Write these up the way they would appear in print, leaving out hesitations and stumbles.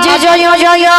জয় জয় জয় জয়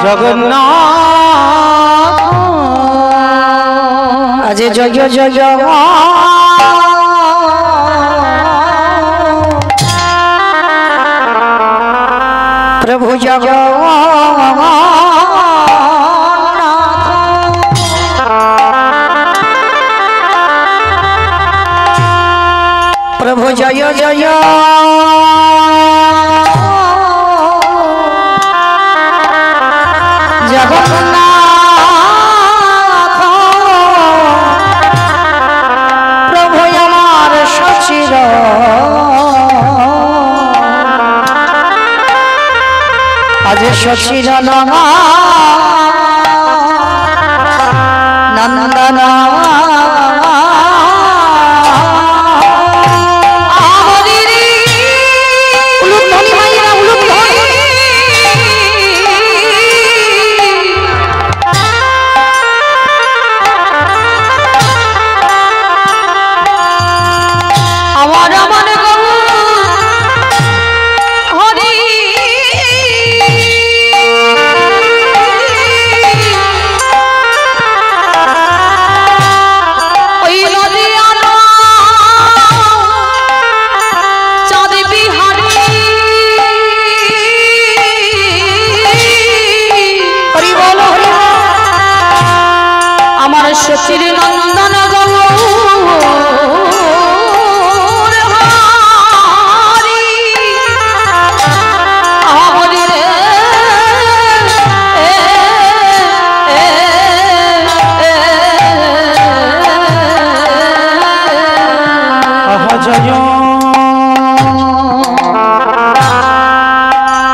জগন্নাথ আজ জয় জয় প্রভু জগন্নাথ প্রভু জয় জয় জগন্নাথ প্রভু আমার সচির আজ সচির নন্দন সচির নন্দন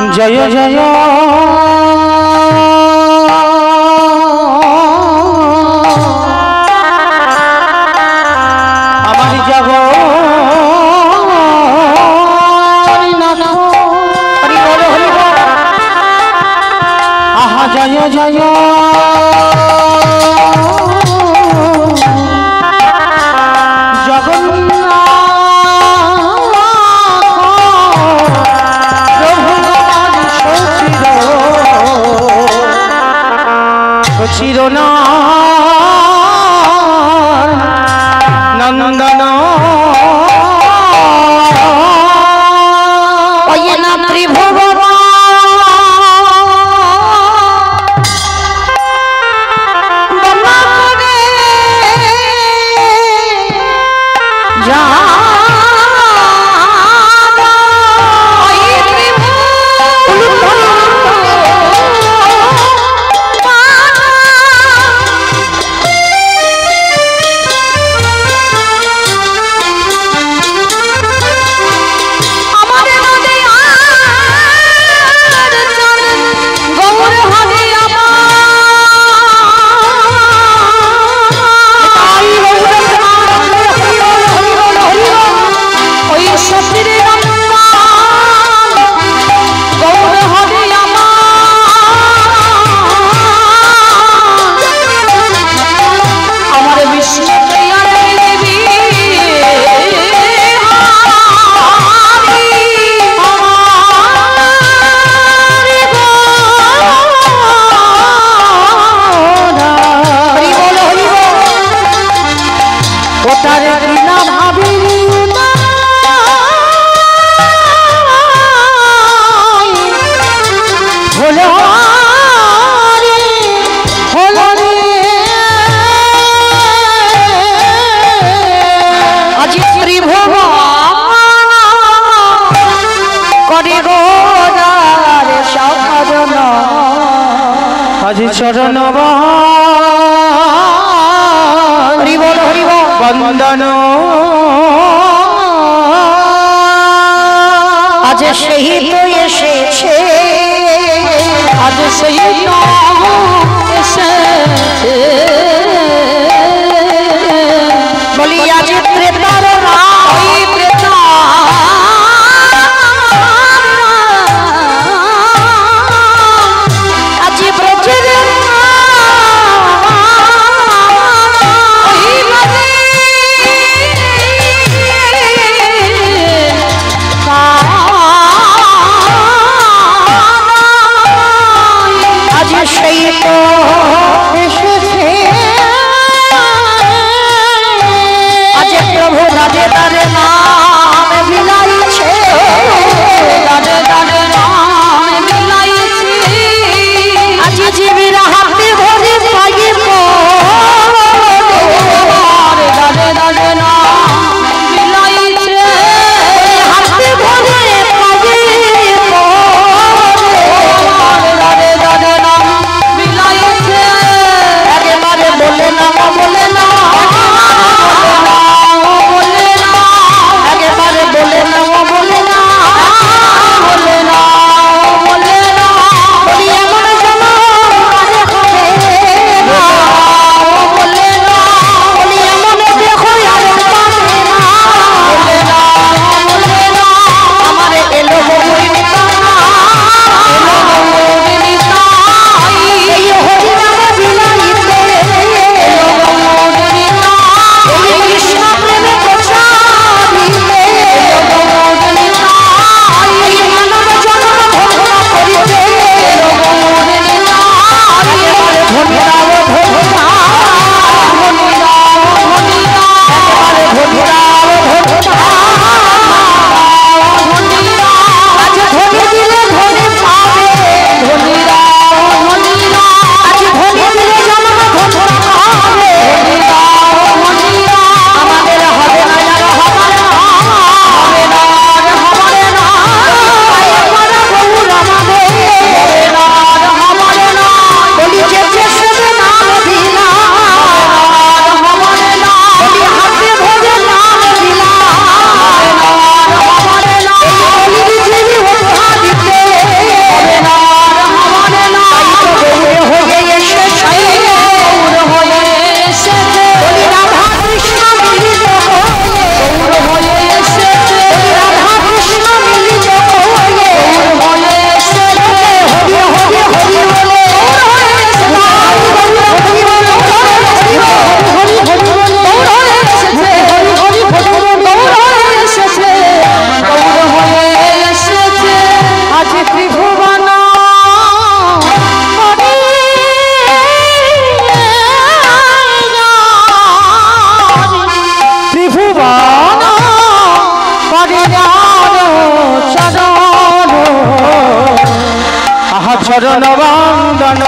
জয় জয় জয় জয় জগন্নাথ প্রভু সচির নন্দন ত্রিভুবন আজি চরণ বন্দন আজ সেই তো এসেছে আজ সেই তো এসেছে বলি আজ প্রেতার চরণ বন্দন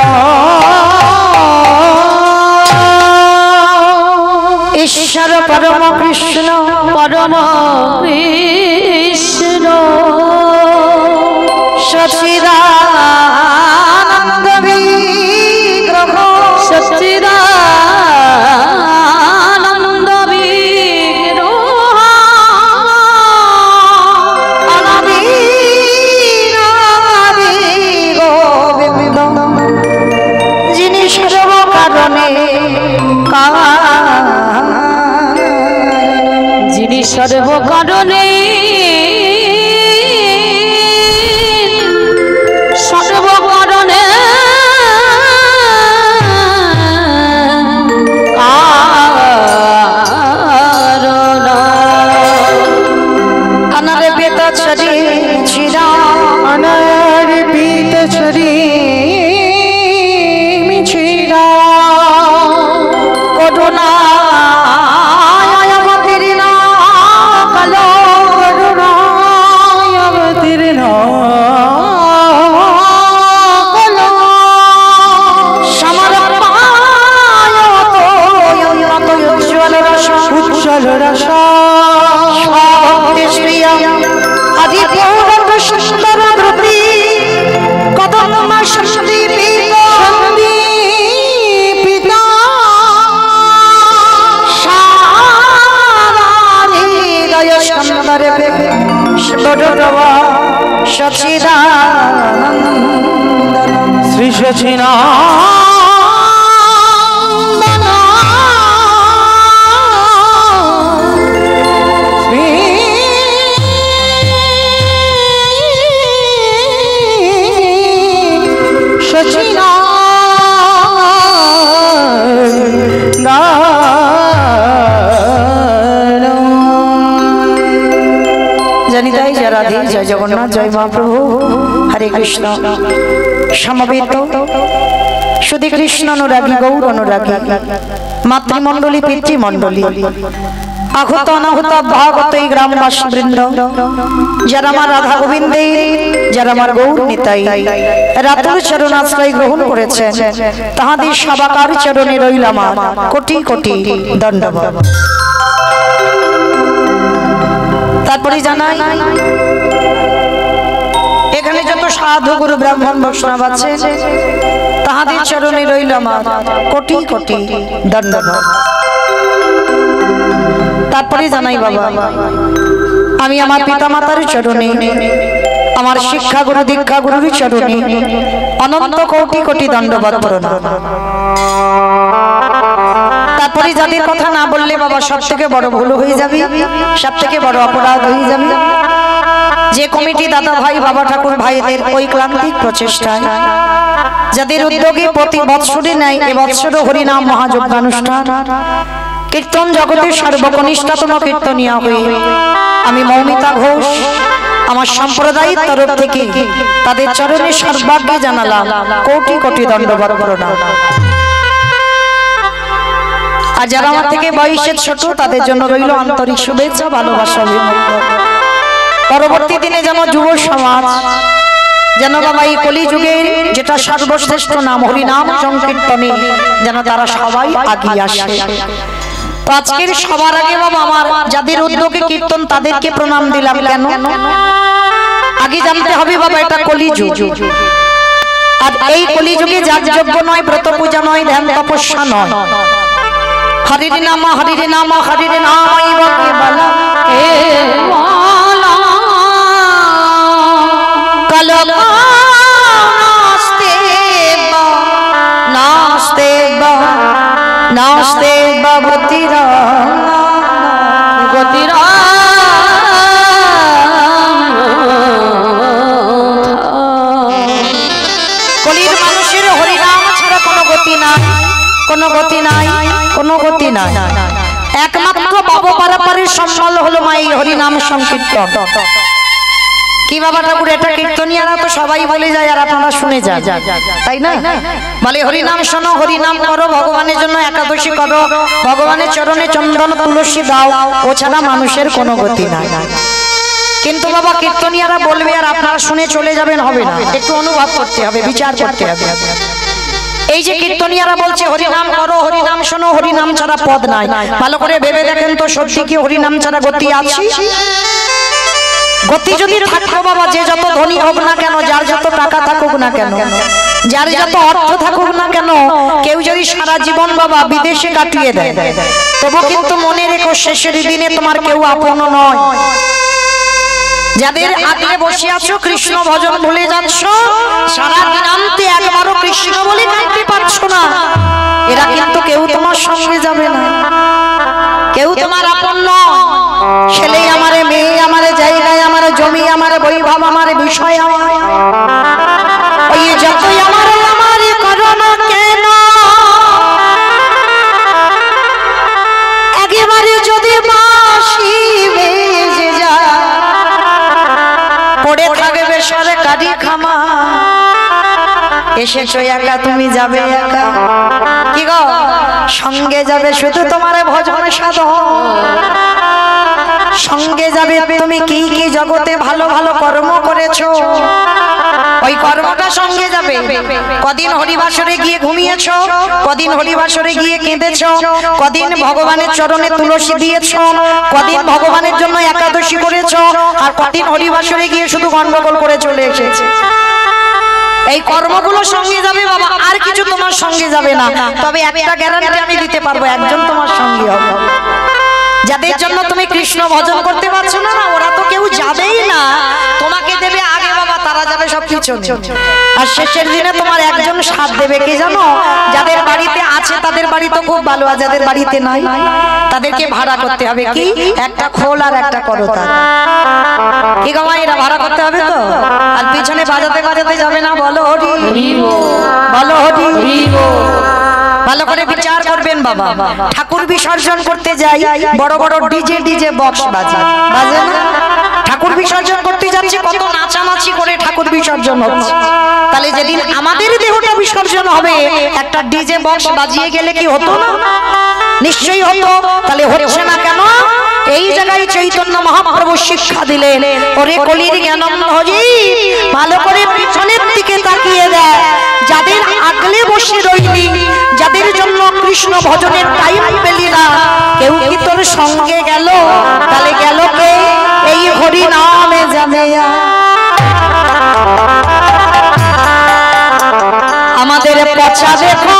ঈশ্বর পরম কৃষ্ণ পরম কৃষ্ণ সচিদানন্দ বিগ্রহ সচিদানন্দ বিগ্রহ অনাদি গোবিন্দ যিনি সর্ব কারণে যিনি সর্ব কারণে সর্ব কারণে আনারে বেত ছড়ি ছিড়া অনার পিত ছড়ি মিছিরা করুণা অবতীর্ণ উজ্জ্বল রসা আদি পৌর সুন্দর দ্রুতি কদম পিতা হৃদয় সুন্দরে সচিদানন্দ শ্রী সচিনা জনিতাই জয় রাধে জয় জগন্নাথ জয় মহাপ্রভু হরে কৃষ্ণ সমবেত শুধু কৃষ্ণ অনুরাগী গৌর অনুরাগী মাতৃমণ্ডলী পিতৃমণ্ডলী আহত অনাহত ভাগত এই গ্রামবাসী বৃন্দ যারা আমার রাধা গোবিন্দে যারা আমার গৌর নিতাই রাতুল চরণ আশ্রয় গ্রহণ করেছেন তাহাদের সবাকার চরণে রইল আমার কোটি কোটি দণ্ডবত। তারপরে জানাই এখানে যত সাধু গুরু ব্রাহ্মণ বৈষ্ণব আছে তাহাদের চরণে রইল আমার কোটি কোটি দণ্ডবত। তারপরে জানাই বাবা আমি আমার পিতা মাতার চরণে আমার শিক্ষা গুরু দীক্ষা গুরুর চরণে অনন্ত কোটি কোটি দণ্ডবত প্রণাম। তারপরে যাদের কথা না বললে বাবা সব থেকে বড় ভুল হয়ে যাবে, সব থেকে বড় অপরাধ হয়ে যাবে। যে কমিটি দাদা ভাই বাবা ঠাকুর ভাইদের ঐক্লান্তিক প্রচেষ্টায় যাদের উদ্যোগে প্রতি বৎসরে নেয় এবৎসর হরিনাম মহাযজ্ঞানুষ্ঠান কীর্তন জগতের সর্বকনিষ্ঠতম কীর্তনিয়া হয়ে আমি মৌমিতা ঘোষ আমার সম্প্রদায়ের তরফ থেকে তাদের চরণে সর্বাগ্যে জানালাম কোটি কোটি দণ্ডবত প্রণাম। আর যারা আমার থেকে বয়সে ছোট তাদের জন্য রইল আন্তরিক শুভেচ্ছা ভালোবাসা অভিনন্দন। পরবর্তী দিনে যেন যুব সমাজ যেন বাবা এই কলিযুগের যেটা সর্বশ্রেষ্ঠ নাম হরিনাম সংকীর্তনে যেন তারা সবাই আগিয়ে আসে। তো আজকের সবার আগে বাবা আমার যাদের উদ্যোগে কীর্তন তাদেরকে প্রণাম দিলাম। কেন? আগে জানতে হবে বাবা এটা কলিযুগ, আর এই কলিযুগে যাগযজ্ঞ নয়, ব্রত পূজা নয়, ধ্যান তপস্যা নয়, হরির নাম হরির নাম হরির নাম নাস্তে নাস্তে গতিরা গতিরা কলির মানুষের হরিনাম ছাড়া কোনো গতি নাই, কোনো গতি নাই, কোনো গতি নাই। একমাত্র বাবু পারাপারের সম্বল হলো মা এই হরিনাম সংকীর্তন। কি বাবা ঠাকুর এটা কীর্তনিয়ারা তো সবাই বলে যায় আর আপনারা শুনে যান, তাই না? বলে হরিনাম শোনো, হরিনাম করো, ভগবানের জন্য একাদশী করো, ভগবানের চরণে চন্দন তুলসী দাও, ও ছাড়া মানুষের কোনো গতি নাই। কিন্তু বাবা কীর্তনিয়ারা বলবে আর আপনারা শুনে চলে যাবেন হবে না, একটু অনুভব করতে হবে, বিচার করতে হবে। এই যে কীর্তনিয়ারা বলছে হরিনাম করো, হরিনাম শোনো, হরিনাম ছাড়া পদ নাই, ভালো করে ভেবে দেখেন তো সত্যি কি হরিনাম ছাড়া গতি আছে? গতি যদি থাকতো বাবা, যে যত ধনী হোক না কেন, যার যত টাকা থাকুক না কেন, যার যত অর্থ থাকুক না কেন, কেউ যদি সারা জীবন বাবা বিদেশে কাটিয়ে দেয়, তবু কিন্তু মনে রেখো শেষের দিনে তোমার কেউ আপন নয়। যাদের আগলে বসে আছো কৃষ্ণ ভজন ভুলে যাচ্ছ, সারা দিনান্তে একবারও কৃষ্ণ বলে কাঁদতে পারছো না, এরা কিন্তু কেউ তোমার সঙ্গে যাবে না, কেউ তোমার আপন নয়। ছেলে আমারে, মেয়ে আমারে, জায়গায় আমারে, জমি আমারে, বৈভব আমারে, বিষয় আমার, ওই যতই আমার আমারে করো না কেন, একেবারে যদি বাঁশি বেজে যায়, পড়ে থাকবে সরকারি খামা, এসেছো একা তুমি যাবে একা, কি গো সঙ্গে যাবে শুধু তোমার ভজন সাধন, সঙ্গে যাবে তুমি কি কি জগতে ভালো ভালো কর্ম করেছো, ওই কর্মটা সঙ্গে যাবে। কদিন হরিবাসরে গিয়ে ঘুমিয়েছো, কদিন হরিবাসরে গিয়ে কেঁদেছো, কদিন ভগবানের চরণে তুলসী দিয়েছো, কদিন ভগবানের জন্য একাদশী করেছো, আর কদিন হরিবাসরে গিয়ে শুধু গন্ডগোল করে চলে এসেছে। এই কর্মগুলো সঙ্গে যাবে বাবা, আর কিছু তোমার সঙ্গে যাবে না। তবে একটা গ্যারান্টি আমি দিতে পারবো, একজন তোমার সঙ্গে হবে। যাদের জন্য তুমি কৃষ্ণ ভজন করতে পারছো না, ওরা তো কেউ যাবেই না, তোমাকে দেবে আগে বাবা, তারা যাবে সব কিছু। আর শেষের দিনে তোমার একজন সাথ দেবে, কে জানো? যাদের বাড়িতে আছে তাদের বাড়ি তো খুব ভালো, আর যাদের বাড়িতে নাই তাদেরকে ভাড়া করতে হবে, কি একটা খোল আর একটা করতা, কি গো এরা ভাড়া করতে হবে তো। আর পিছনে বাজাতে বাজাতে যাবে না, বলো হরি বলো হরি। ভালো করে বিচার করবেন বাবা। ঠাকুর বিসর্জন করতে যাই, বড় বড় ডিজে বক্স বাজে বাজে না? ঠাকুর বিসর্জন করতে যাচ্ছে, কত নাচানাচি করে ঠাকুর বিসর্জন হচ্ছে। তাহলে যেদিন আমাদের দেহটা বিসর্জন হবে, একটা ডিজে বক্স বাজিয়ে গেলে কি হতো না? নিশ্চয়ই হতো। তাহলে হচ্ছে না কেন? এই জায়গায় চৈতন্য মহাপ্রভু শিক্ষা দিলেন, ওরে কলির জ্ঞানম হরি, ভালো করে পিছনের দিকে তাকিয়ে দেয়, যাদের আগলে বসে রইলি, যাদের জন্য কৃষ্ণ ভজনের টাইম পেলি না, কেউ কি তোর সঙ্গে গেল? তাহলে গেল কে? এই হরি নামে যাবে। আমাদের পচা দেখো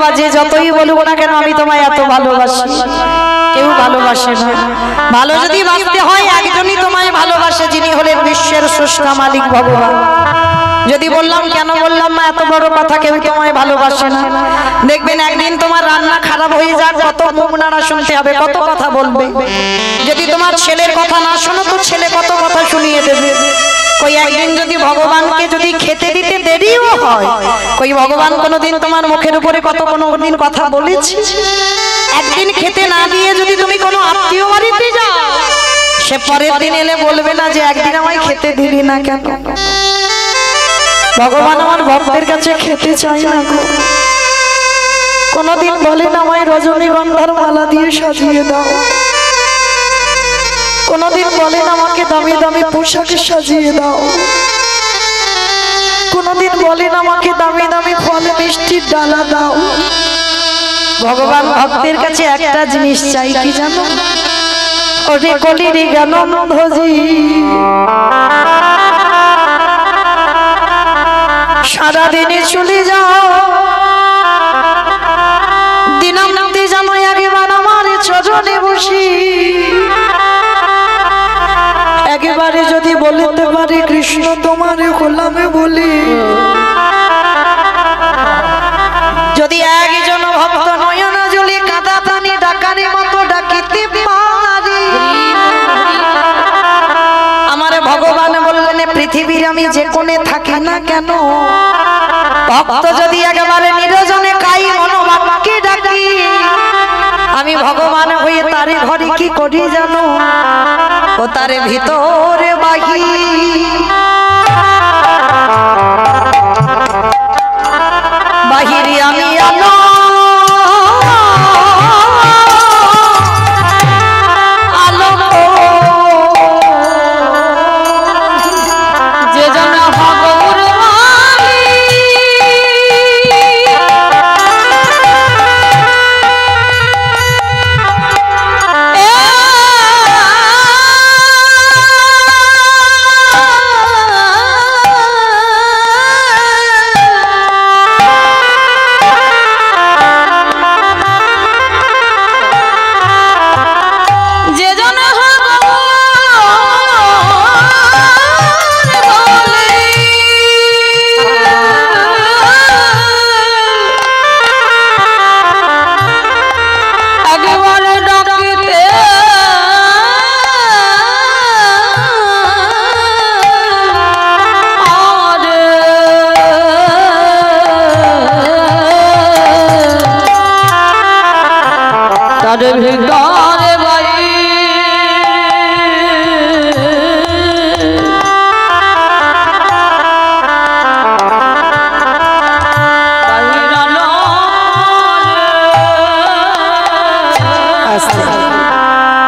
বাবা যে যতই বলুক না কেন আমি তোমায় এত ভালোবাসি, কেউ ভালোবাসে না। ভালো যদি বাঁচতে হয় একজনই তোমায় ভালোবাসে, যিনি হলেন বিশ্বের স্রষ্টা মালিক ভগবান। যদি বললাম কেন বললাম না এত বড় কথা, কেউ তোমায় ভালোবাসে না। দেখবেন একদিন তোমার রান্না খারাপ হয়ে যাক, কত মুখ নাড়া শুনতে হবে, কত কথা বলবে। যদি তোমার ছেলের কথা না শোনো তো ছেলে কত কথা শুনিয়ে দেবে। কই একদিন যদি ভগবানকে যদি খেতে দিতে দেরিও হয়, কই ভগবান কোনোদিন তোমার মুখের উপরে কোনোদিন কথা বলেছে? একদিন খেতে না দিয়ে যদি তুমি কোনো আত্মীয় বাড়িতে যাও, সে পরের দিন এলে বলবে না যে একদিন আমায় খেতে দিলি না কেন? ভগবান আমার ভক্তের কাছে খেতে চাই না গো। কোনদিন বলেন আমায় রজনীগন্ধার মালা দিয়ে সাজিয়ে দাও, কোনদিন বলেন আমাকে দামি দামি পোশাকে সাজিয়ে দাও, কোনদিন বলেন আমাকে দামি দামি ফল মিষ্টির ডালা দাও। ভগবান ভক্তের কাছে একটা জিনিস চাই, কি জানো? ওরে কলির জ্ঞানন্ধজি সারাদিনে চলে যাও, দিনান্তে জানো একবার আমার চরণে বসি, একেবারে যদি বলতে পারে কৃষ্ণ তোমার গোলামে বলি। যদি একজন ভক্ত নয়ন জলে কাঁদা প্রাণী ডাকারে মতো ডাকিতে পারি, আমার ভগবান বললেন পৃথিবীর আমি যে কোণে থাকি না কেন, ভক্ত যদি একেবারে নিরজনে কাই মনোভাবকে ডাকি, আমি ভগবান হয়ে তারে ঘরে কি করি জানো? ও তারে ভিতরে বাহি বাহিরে আমি আলো আলো, যে জন ভগবান ভিতরে বাড়ি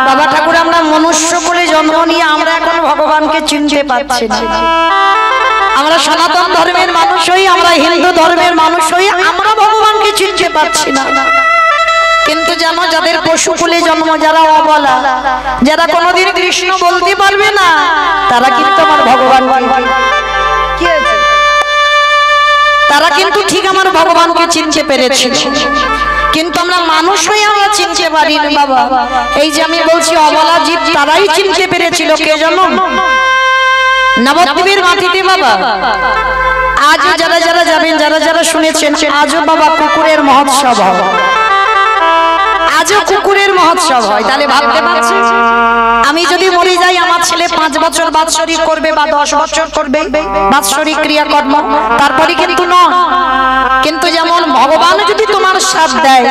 বাবা ঠাকুর আমরা মনুষ্য বলে জন্ম নিয়ে আমরা এখন ভগবানকে চিনতে পারছি না। আমরা সনাতন ধর্মের মানুষ হই, আমরা হিন্দু ধর্মের মানুষ হই, আমরা ভগবানকে চিনতে পারছি না। কিন্তু জানো যাদের পশুকুলে জন্ম, যারা অবলা, যারা কোনোদিন কৃষ্ণ বলতে পারবে না, তারা কিন্তু আমার ভগবান কি আছে, তারা কিন্তু ঠিক আমার ভগবানকে চিনতে পেরেছে। কিন্তু আমরা মানুষ হয়ে আমরা চিনতে পারি না বাবা। এই যে আমি বলছি অবলা জীব, তারাই চিনতে পেরেছিল। কে জানো? নবদ্বীপের মাটিতে বাবা আজ যারা যারা যাবেন, যারা যারা শুনেছেন, আজও বাবা কুকুরের মহোৎসব হয়, আজও কুকুরের মহোৎসব হয়। তাহলে ভাবতে পারছি আমি যদি মরে যাই, আমার ছেলে 5 বছর বাৎসরিক করবে বা 10 বছর করবে বাৎসরিক ক্রিয়াকর্ম, তারপরে কিন্তু নয়। কিন্তু যেমন ভগবান যদি তোমার শ্রাদ্ধ দেয়,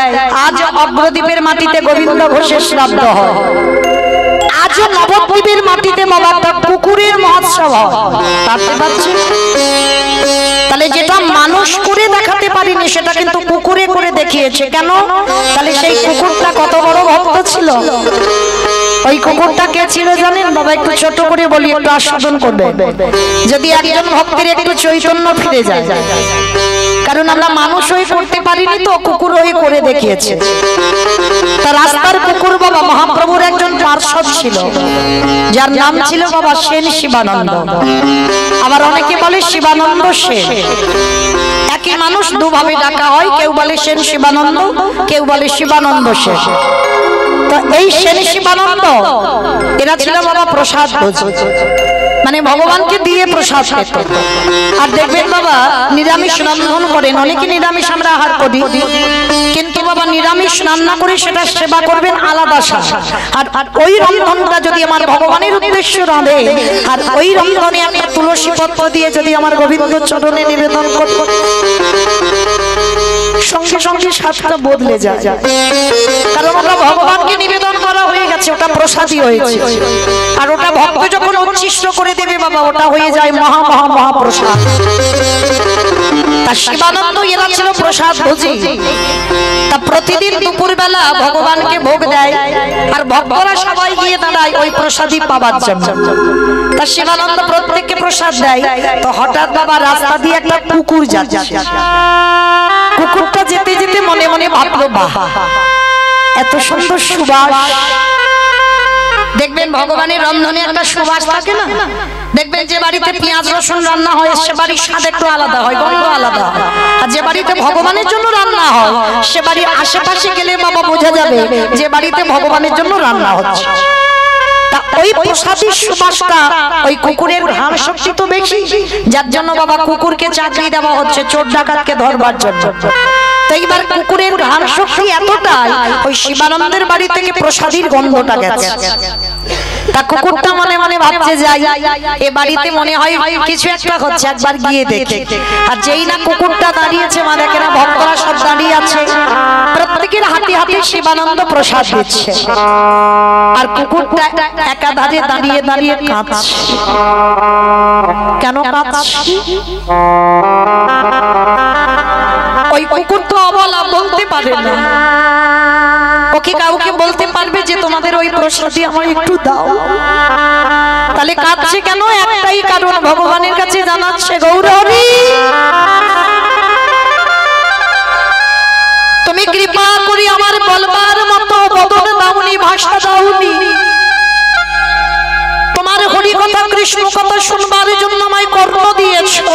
আজ অগ্রদ্বীপের মাটিতে গোবিন্দ ঘোষের শ্রাদ্ধ হয়, আজও নবদ্বীপের মাটিতে বাবা কুকুরের মহোৎসব হয়। ভাবতে পারছি তাহলে যেটা মানুষ করে দেখাতে পারিনি, সেটা কিন্তু কুকুরে করে দেখিয়েছে। কেন? তাহলে সেই কুকুরটা কত বড় ভক্ত ছিল। ওই কুকুরটা কে ছিল জানেন বাবা? একটু ছোট করে বলি, একটু আস্বাদন করবে। যদি একজন ভক্তের একটু চৈতন্য ফিরে যায়, কারণ আমরা মানুষ হয়ে করতে পারিনি তো, কুকুর হয়ে করে দেখিয়েছে। তার রাস্তার কুকুর বাবা মহাপ্রভুর একজন পার্ষদ ছিল, যার নাম ছিল বাবা সেন শিবানন্দ। আবার অনেকে বলে শিবানন্দ সেন। একই মানুষ দুভাবে ডাকা হয়, কেউ বলে সেন শিবানন্দ, কেউ বলে শিবানন্দ সেন। তো এই সেন শিবানন্দ এরা ছিল বাবা প্রসাদ ভোজী, মানে ভগবানকে দিয়ে প্রসাদ পেত। আর দেখবেন বাবা নিরামিষ রন্ধন করেন, অনেকে নিরামিষ আমরা আহার করি, কিন্তু বাবা নিরামিষ রান্না করে সেটা সেবা করবেন আলাদা স্বাদ। আর ওই রন্ধনটা যদি আমার ভগবানের উদ্দেশ্য রাঁধে, আর ওই রন্ধনে একটা তুলসী পত্র দিয়ে যদি আমার গোবিন্দ চরণে নিবেদন করি, সঙ্গে সঙ্গে স্বাদটা বদলে যায়। কারণ ওটা ভগবানকে নিবেদন করা হয়ে গেছে, ওটা প্রসাদই হয়েছে। আর ওটা ভক্ত যখন উচ্ছিষ্ট করে দেবে বাবা, ওটা হয়ে যায় মহা মহা মহাপ্রসাদ। তা শিবানন্দ এরা ছিল প্রসাদ ভোজী। তা প্রতিদিন দুপুরবেলা ভগবানকে ভোগ দেয়, আর ভক্তরা সবাই গিয়ে দাঁড়ায় ওই প্রসাদই পাবার জন্য। তা শিবানন্দ প্রত্যেককে প্রসাদ দেয়। তো হঠাৎ বাবা রাস্তা দিয়ে একটা কুকুর যাচ্ছে। কুকুরটা যেতে যেতে মনে মনে ভাবলো, বাহ এত সুন্দর সুবাস। দেখবেন ভগবানের রন্ধনে একটা সুবাস থাকে না, দেখবেন যে বাড়িতে পেঁয়াজ রসুন রান্না হয় সে বাড়ির স্বাদ একটু আলাদা হয়, গন্ধ আলাদা হয়। আর যে বাড়িতে ভগবানের জন্য রান্না হয় সে বাড়ির আশেপাশে গেলে বাবা বোঝা যাবে যে বাড়িতে ভগবানের জন্য রান্না হচ্ছে। তা ওই প্রসাদের সুবাসটা ওই কুকুরের ঘ্রাণ শক্তি তো বেশি, যার জন্য বাবা কুকুরকে চাকরি দেওয়া হচ্ছে চোর ডাকাতকে ধরবার জন্য। এইবার কুকুরের ঘ্রাণ শক্তি এতটাই ওই শিবানন্দের বাড়ি থেকে প্রসাদীর গন্ধটা গেছে। তা কুকুরটা মনে মনে ভাবছে যাই এ বাড়িতে মনে হয় কিছু একটা হচ্ছে, একবার গিয়ে দেখে। আর যেই না কুকুরটা দাঁড়িয়েছে, মা দেখে না ভক্তরা সব দাঁড়িয়ে আছে, প্রত্যেকের হাতে হাতে শিবানন্দ প্রসাদ দিচ্ছে। আর কুকুরটা একাধারে দাঁড়িয়ে দাঁড়িয়ে কাঁদছে। কেন কাঁদছে? ওই কুকুর তো অবলা, বলতে পারে না। ওকে কাউকে বলতে পারবে যে তোমাদের ওই প্রসাদই আমার একটু দাও? তাহলে কাঁদছে কেন? একটাই কারণ, ভগবানের কাছে জানাচ্ছে, গৌরহরি তুমি কৃপা করি আমার বলবার মতো বদন দাওনি, ভাষা দাওনি। তোমার হরি কথা কৃষ্ণ কথা শুনবার জন্য আমায় কর্ণ দিয়েছো,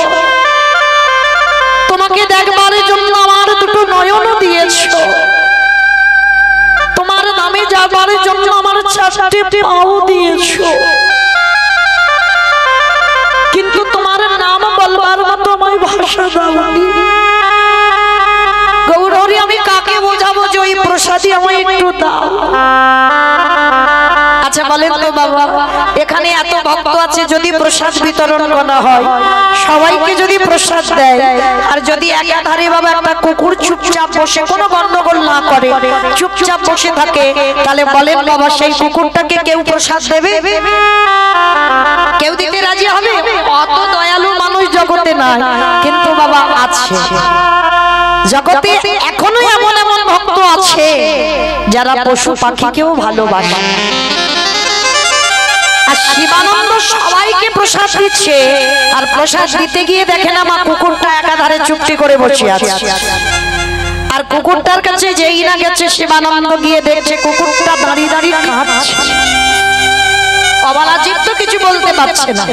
তোমাকে দেখবার জন্য আমার দুটো নয়ন দিয়েছো, তোমার নামে যাবার জন্য আমার চারটে পাও দিয়েছো, কিন্তু তোমার নাম বলবার মতো আমায় ভাষা দাওনি। গৌরহরি আমি কাকে বোঝাবো যে ওই প্রসাদই আমায় একটু দাও? আচ্ছা বলেন তো বাবা, এখানে এত ভক্ত আছে, যদি প্রসাদ বিতরণ করা হয়, সবাইকে যদি প্রসাদ দেয়, আর যদি একাধারে বাবা একটা কুকুর চুপচাপ বসে কোনো গন্ডগোল না করে, চুপচাপ বসে থাকে, তাহলে বলেন বাবা সেই কুকুরটাকে কেউ প্রসাদ দেবে? কেউ দিতে রাজি হবে? অত দয়ালু মানুষ জগতে নাই, কিন্তু বাবা আছে জগতে। এখনো এমন এমন ভক্ত আছে যারা পশু পাখিকেও ভালোবাসে। আর শিবানন্দ সবাইকে প্রসাদ দিচ্ছে, আর প্রসাদ দিতে গিয়ে দেখে না মা কুকুরটা একাধারে চুপটি করে বসে আছে। আর কুকুরটার কাছে যেই না গেছে শিবানন্দ গিয়ে দেখছে কুকুরটা দাঁড়িয়ে দাঁড়িয়ে কাঁদছে। অবলা জীব তো কিছু বলতে পারছে না।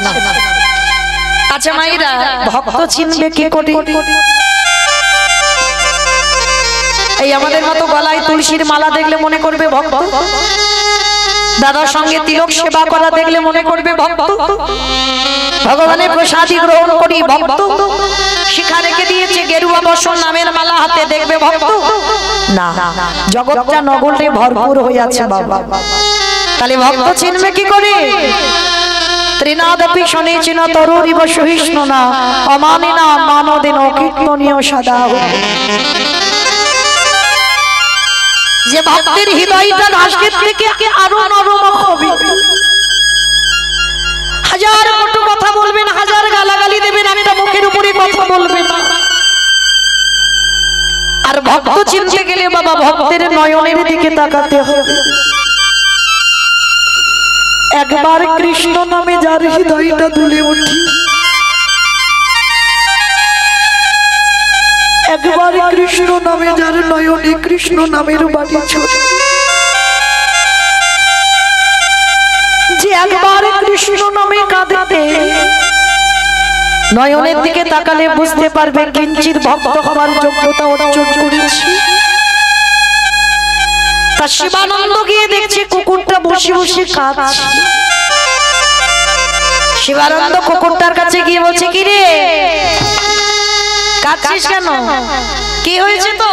আচ্ছা মাইরা, ভক্ত চিনবে কি করে? এই আমাদের মতো গলায় তুলসীর মালা দেখলে মনে করবে ভক্ত, দাদার সঙ্গে তিলক সেবা করা দেখলে মনে করবে ভক্ত, ভগবানের প্রসাদী গ্রহণ করি ভক্ত, শিখা রেখে দিয়েছে গেরুয়া বসন নামের মালা হাতে দেখবে ভক্ত না। জগৎটা নগরে ভরপুর হয়ে আছে বাবা, তাহলে ভক্ত চিনবে কি করে? ত্রিনাদপি শনিচিন তরুরিব সহিষ্ণু না অমানিনা মানদিন কীর্তনীয় সদা। যে ভক্তের হৃদয়টা ঘাসের থেকে আরো নরম হবে, হাজার কটু কথা বলবেন, হাজার গালাগালি দেবেন, একটা মুখের উপরে কথা বলবেন। আর ভক্ত চিনতে গেলে বাবা ভক্তের নয়নের দিকে তাকাতে হবে। একবার কৃষ্ণ নামে যার হৃদয়টা দুলে উঠি, একবার কৃষ্ণ নামে যার নয়নে কৃষ্ণ নামের বাড়ি ছোট, কৃষ্ণ নামে কাঁদে, নয়নের দিকে তাকালে বুঝতে পারবে কিঞ্চিত ভক্ত হবার যোগ্যতা অর্জন করেছি। তা শিবানন্দ গিয়ে দেখছে কুকুরটা বসে বসে কাঁদছে। শিবানন্দ কুকুরটার কাছে গিয়ে বলছে, কি রে কাঁদছিস কেন, কি হয়েছে তো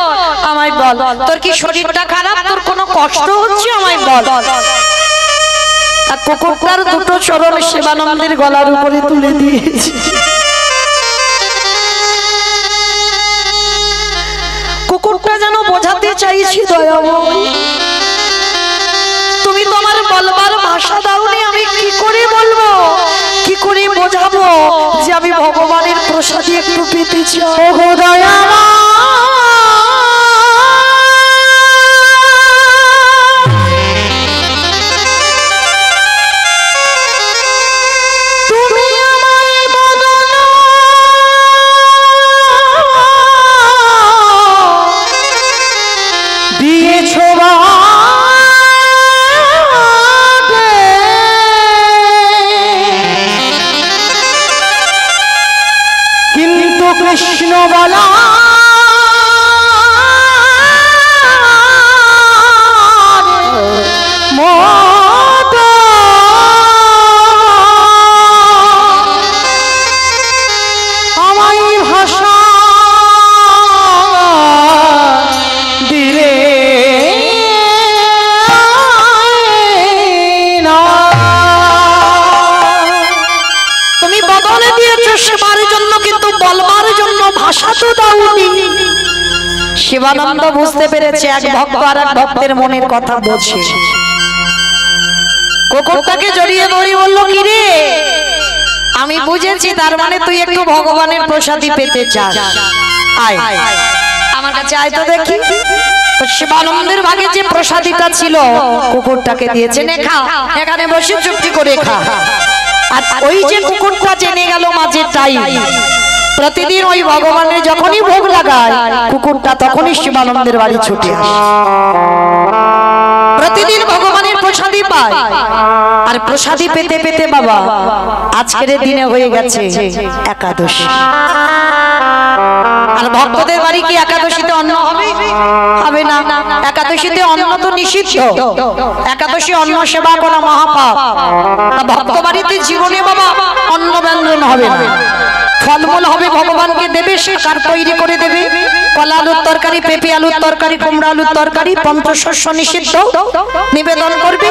আমায় বল, তোর কি শরীরটা খারাপ, তোর কোনো কষ্ট হচ্ছে আমায় বল। আর কুকুরটার দুটো চরণ শিবানন্দের গলার উপরে তুলে দিয়েছে। কুকুরটা যেন বোঝাতে চাইছি, দয়াময় তুমি তো আমার বলবার ভাষা দাওনি, আমি কি করে বলবো, কি করে বোঝাবো যে আমি ভগবানের প্রসাদী একটু পেতে চাই। ও দয়াময় কৃষ্ণ বলা মত আমায় ভাষা দিলে না। তুমি বদলে দিয়েছো সেবার জন্য, কিন্তু বলবার জন্য ভাষা তো দাওনি। শিবানন্দ বুঝতে পেরেছে এক ভক্ত আর এক ভক্তের মনের কথা বোঝে। কুকুরটাকে জড়িয়ে ধরে বলল, কি রে আমি বুঝেছি, তার মানে তুই একটু ভগবানের প্রসাদী পেতে চাস, আয় আমার কাছে আয় তো দেখি। তো শিবানন্দের ভাগে যে প্রসাদীটা ছিল কুকুরটাকে দিয়েছে, নে খা, এখানে বসে চুপটি করে খা। আর ওই যে কুকুরটা জেনে গেল মাঝে তাই প্রতিদিন ওই ভগবানের যখনই ভোগ লাগায় কুকুরটা তখনই শিবানন্দের বাড়ি ছুটে আসে, প্রতিদিন ভগবানের প্রসাদী পায়। আর প্রসাদী পেতে পেতে বাবা আজকের দিনে হয়ে গেছে একাদশী। আর ভক্তদের বাড়ি কি একাদশীতে অন্ন হবে? হবে না। একাদশীতে অন্ন তো নিষিদ্ধ, একাদশী অন্ন সেবা করা মহাপাপ। ভক্ত বাড়িতে জীবনে বাবা অন্ন ব্যঞ্জন হবে না, ফলমূল হবে, ভগবানকে দেবে, সে কার তৈরি করে দেবে, কলা আলুর তরকারি, পেঁপে আলুর তরকারি, কুমড়া আলুর তরকারি, পঞ্চশস্য নিষিদ্ধ নিবেদন করবে।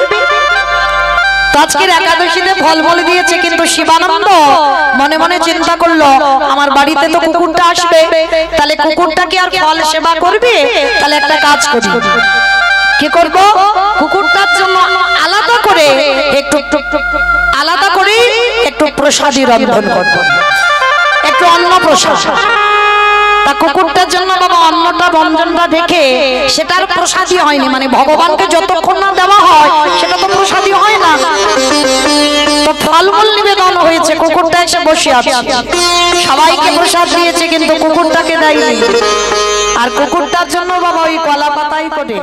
আজকের একাদশীতে ফলমূল দিয়েছে, কিন্তু শিবানন্দ মনে মনে চিন্তা করলো আমার বাড়িতে তো কুকুরটা আসবে, তাহলে কুকুরটা কি আর ফল সেবা করবে? তাহলে একটা কাজ করি, কি করব, কুকুরটার জন্য আলাদা করে একটু প্রসাদী রন্ধন করব, একটু অন্ন প্রসাদ। তা কুকুরটার জন্য বাবা অন্নটা রঞ্জনটা দেখে সেটার প্রসাদী হয়নি, মানে ভগবানকে যতক্ষণ না দেওয়া হয় সেটা তো প্রসাদী হয় না। তো ফলমূল নিবেদন হয়েছে, কুকুরটা এসে বসে আছে, সবাইকে প্রসাদ দিয়েছে কিন্তু কুকুরটাকে দেয়নি। আর কুকুরটার জন্য বাবা ওই কলা পাতাই করে